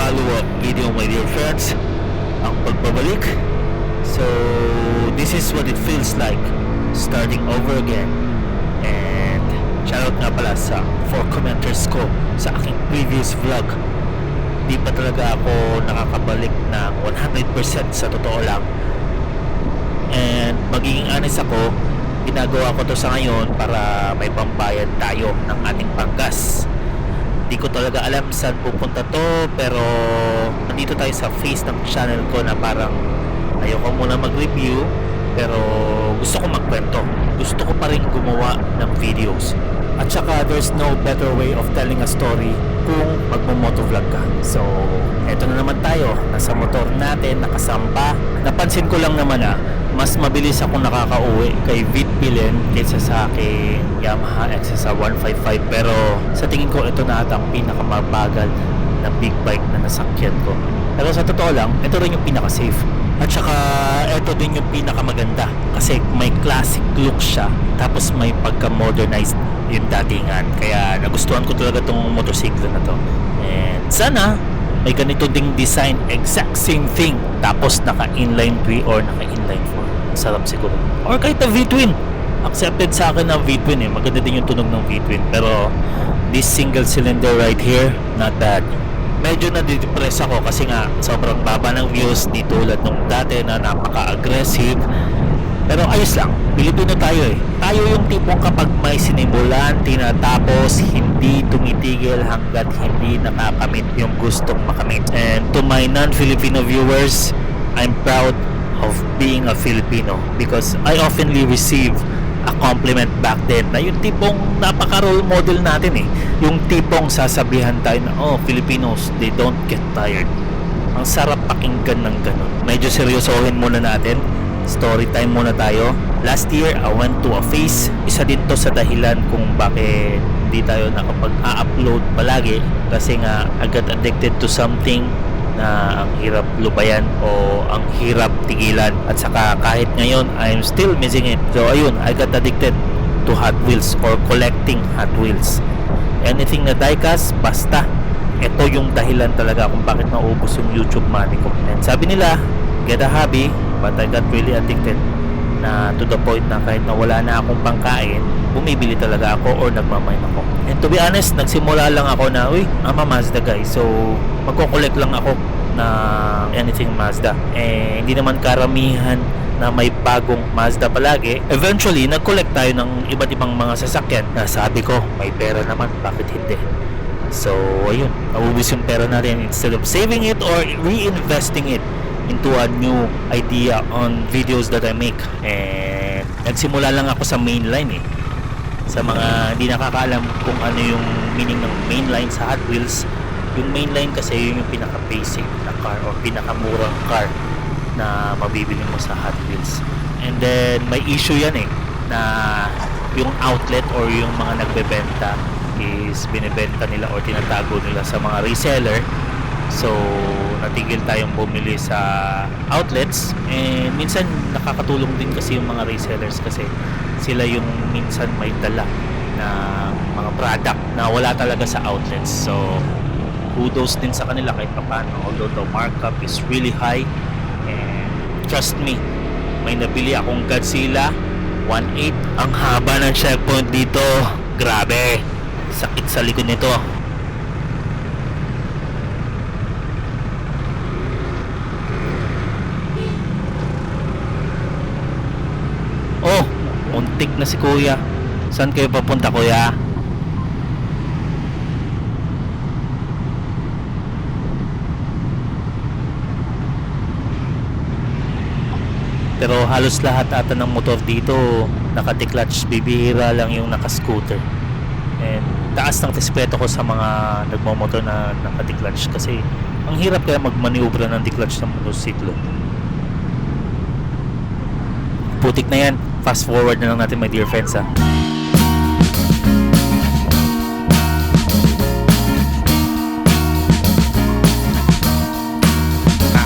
follow-up video, my dear friends. Ang pagbabalik. So, this is what it feels like starting over again. And shoutout nga pala sa 4 commenters ko sa aking previous vlog. Di pa talaga ako nakakabalik ng 100% sa totoo lang. And magiging honest ako, ginagawa ko to sa ngayon para may pambayad tayo ng ating panggas. Di ko talaga alam saan pupunta to, pero nandito tayo sa face ng channel ko na parang ayoko muna mag-review, pero gusto ko magkwento. Gusto ko pa rin gumawa ng videos. At saka there's no better way of telling a story kung magmo-motovlog ka. So, eto na naman tayo. Nasa motor natin, nakasampa. Napansin ko lang naman mas mabilis ako nakakauwi kay Vitbilin kaysa sa aking Yamaha XSR 155. Pero sa tingin ko ito na ata ang pinakamabagal na big bike na nasakyan ko. Pero sa totoo lang, ito rin yung pinaka-safe. At saka ito din yung pinakamaganda kasi may classic look siya, tapos may pagka-modernized yung datingan. Kaya nagustuhan ko talaga tong motorsiklo na to. And sana may ganito ding design, exact same thing, tapos naka-inline 3 or naka-inline 4. Sarap siguro. Or kahit na V-twin. Accepted sa akin ng V-twin eh. Maganda din yung tunog ng V-twin. Pero this single cylinder right here, not bad. Medyo nadidepress ako kasi nga sobrang baba ng views, di tulad nung dati na napaka-aggressive. Pero ayos lang, Pilipino tayo eh. Tayo yung tipong kapag may sinimulan, tinatapos, hindi tumitigil hanggat hindi nakakamit yung gustong makamit. And to my non-Filipino viewers, I'm proud of being a Filipino because I oftenly receive a compliment back then na yung tipong napaka-role model natin eh. Yung tipong sasabihan tayo na, oh, Filipinos, they don't get tired. Ang sarap pakinggan ng ganun. Medyo seryosohin muna natin. Story time muna tayo. Last year, I went to a phase. Isa din to sa dahilan kung bakit hindi tayo nakapag-upload palagi. Kasi nga, I got addicted to something na ang hirap lubayan o ang hirap tigilan. At saka kahit ngayon, I'm still missing it. So ayun, I got addicted to Hot Wheels or collecting Hot Wheels. Anything na diecast, basta. Ito yung dahilan talaga kung bakit naubos yung YouTube money ko. And sabi nila, get a hobby, but I got really addicted na to the point na kahit na wala na akong pangkain, bumibili talaga ako or nagmamine ako. And to be honest, nagsimula lang ako na, uy, I'm a Mazda guy, so magko-collect lang ako na anything Mazda. Eh, hindi naman karamihan na may bagong Mazda palagi. Eventually, nag-collect tayo ng iba't ibang mga sasakyan na sabi ko, may pera naman, bakit hindi? So, ayun, naubos yung pera natin. Instead of saving it or reinvesting it into a new idea on videos that I make. And nagsimula lang ako sa mainline eh. Sa mga hindi nakakaalam kung ano yung meaning ng mainline sa Hot Wheels, yung mainline kasi yun yung pinaka-basic na car or pinaka-murang car na mabibili mo sa Hot Wheels. And then may issue yan eh, na yung outlet or yung mga nagbebenta is binibenta nila or tinatago nila sa mga reseller. So natigil tayong bumili sa outlets, and minsan nakakatulong din kasi yung mga resellers kasi sila yung minsan may dala na mga product na wala talaga sa outlets. So kudos din sa kanila kahit paano, although the markup is really high. And trust me, may nabili akong Godzilla 1.8. Ang haba ng checkpoint dito, grabe, sakit sa likod nito. Oh, muntik na si kuya. Saan kayo papunta, kuya? Pero halos lahat ata ng motor dito naka-declutch, bibihira lang yung naka-scooter. And taas ng respeto ko sa mga nagmamotor na naka-declutch kasi ang hirap kaya magmaniobra ng declutch ng motorsiklo. Putik na yan. Fast forward na lang natin, my dear friends, ha.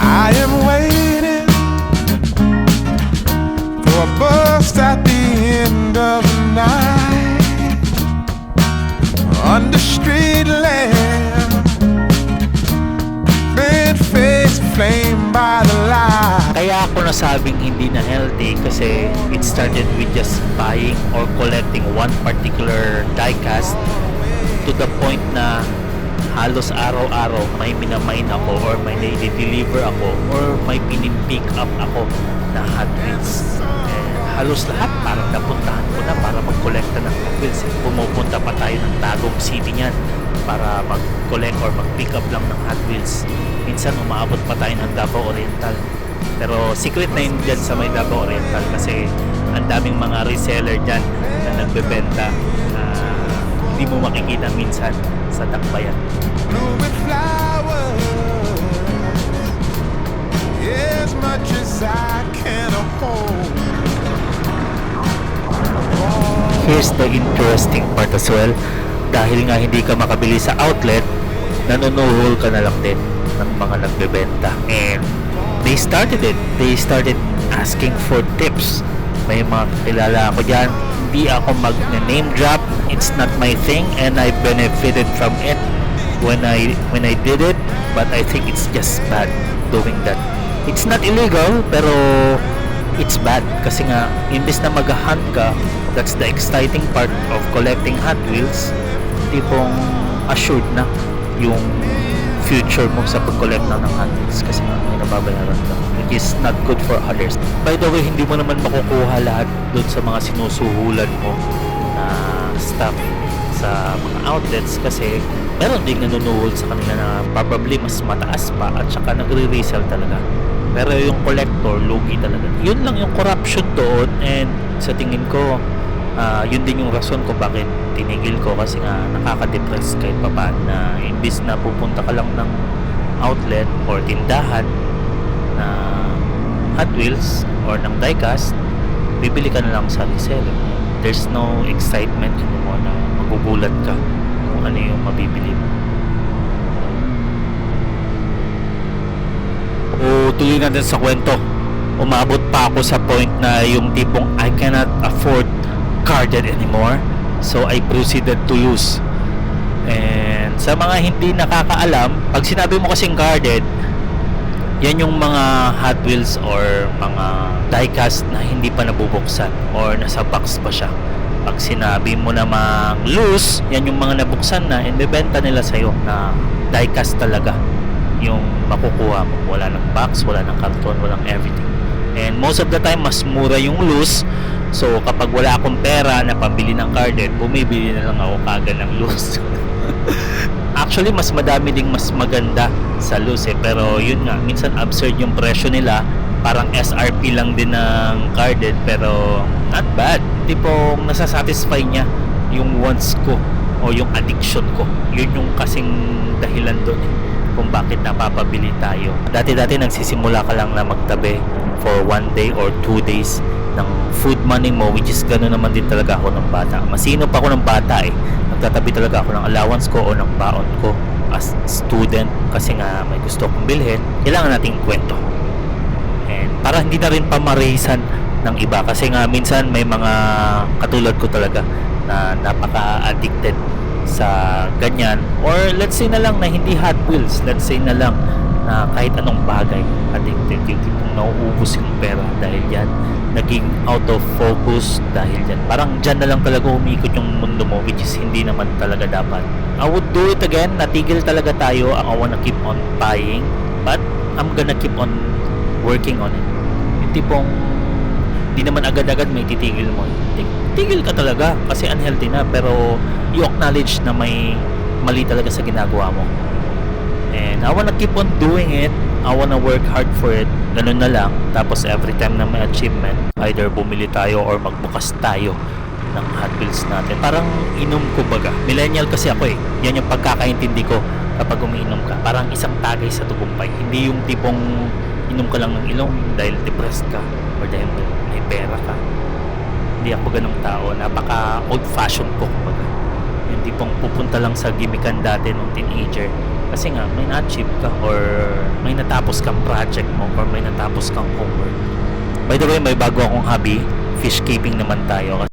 I am waiting for a bus at the end of the night under street lamp. hindi na healthy kasi it started with just buying or collecting one particular diecast to the point na halos araw-araw may minamain ako or may nai-deliver ako or may pinipick up ako na Hot Wheels. Halos lahat parang napuntahan ko na para mag-collecta ng Hot Wheels. Pumupunta pa tayo ng Tagum City niyan para mag-collect or mag-pick up lang ng Hot Wheels. Minsan umaabot pa tayo ng Davao Oriental. Pero secret na yun dyan sa may Davao Oriental kasi ang daming mga reseller dyan na nagbebenta na hindi mo makikita minsan sa Dakbayan. Blue with flowers, as much as I can hold. Here's the interesting part as well. Dahil nga hindi ka makabili sa outlet, nanunuhol ka na lang din ng mga nagbebenta. And they started it. They started asking for tips. May mga kilala ako dyan. Hindi ako mag-name drop. It's not my thing and I benefited from it when I did it. But I think it's just bad doing that. It's not illegal pero it's bad kasi nga imbes na mag-hunt ka, that's the exciting part of collecting Hot Wheels, tipong assured na yung future mo sa pag-collect na ng Hot Wheels kasi nga may nababayaran ka, which is not good for others. By the way, hindi mo naman makukuha lahat doon sa mga sinusuhulan mo na stuff sa mga outlets kasi meron ding nanunuhol sa kanila na probably mas mataas pa at saka nagre-resell talaga. Pero yung collector, lugi talaga. Yun lang yung corruption doon and sa tingin ko, yun din yung rason kung bakit tinigil ko kasi nga nakaka-depress kahit pa paano na imbis na pupunta ka lang ng outlet or tindahan na Hot Wheels or ng diecast, bibili ka na lang sa reseller. There's no excitement anymore na magugulat ka kung ano yung mabibili mo. O tuloy natin sa kwento. Umabot pa ako sa point na yung tipong I cannot afford carded anymore. So I proceeded to lose. And sa mga hindi nakakaalam, pag sinabi mo kasing carded, yan yung mga Hot Wheels or mga diecast na hindi pa nabubuksan or nasa box pa siya. Pag sinabi mo namang loose, yan yung mga nabuksan na and bebenta nila sa'yo na diecast talaga yung makukuha mo. Wala ng box, wala ng karton, walang everything. And most of the time, mas mura yung loose. So, kapag wala akong pera na pambili ng carded, bumibili na lang ako kagad ng loose. Actually, mas madami ding mas maganda sa loose eh. Pero yun nga, minsan absurd yung presyo nila. Parang SRP lang din ng carded. Pero not bad. Tipong nasasatisfy niya yung wants ko o yung addiction ko. Yun yung kasing dahilan doon eh, kung bakit napapabili tayo. Dati-dati nagsisimula ka lang na magtabi for 1 day or 2 days ng food money mo, which is gano'n naman din talaga ako ng bata. Masino pa ako ng bata eh. Nagtatabi talaga ako ng allowance ko o ng baon ko as student kasi nga may gusto kong bilhin. Kailangan nating kwento. And para hindi na rin pamarisan ng iba kasi nga minsan may mga katulad ko talaga na napaka-addicted sa ganyan or let's say na lang na hindi Hot Wheels, let's say na lang na kahit anong bagay addicted, yung tipong nauubos yung pera dahil yan, naging out of focus dahil yan, parang dyan na lang talaga umikot yung mundo mo which is hindi naman talaga dapat. I would do it again, natigil talaga tayo. I wanna keep on buying but I'm gonna keep on working on it. Yung tipong di naman agad-agad may titigil mo. Tigil ka talaga kasi unhealthy na pero you acknowledge na may mali talaga sa ginagawa mo. And I wanna keep on doing it. I wanna work hard for it. Ganun na lang. Tapos every time na may achievement, either bumili tayo or magbukas tayo ng Hot Wheels natin. Parang inom ko baga. Millennial kasi ako eh. Yan yung pagkakaintindi ko kapag umiinom ka. Parang isang tagay sa tagumpay. Hindi yung tipong inom ka lang ng ilong dahil depressed ka or dahil may pera ka. Hindi ako ganong tao. Napaka old fashioned ko kumbaga. Yung tipong pupunta lang sa gimikan dati nung teenager kasi nga may na-achieve ka or may natapos kang project mo or may natapos kang homework. By the way, may bago akong hobby. Fish keeping naman tayo.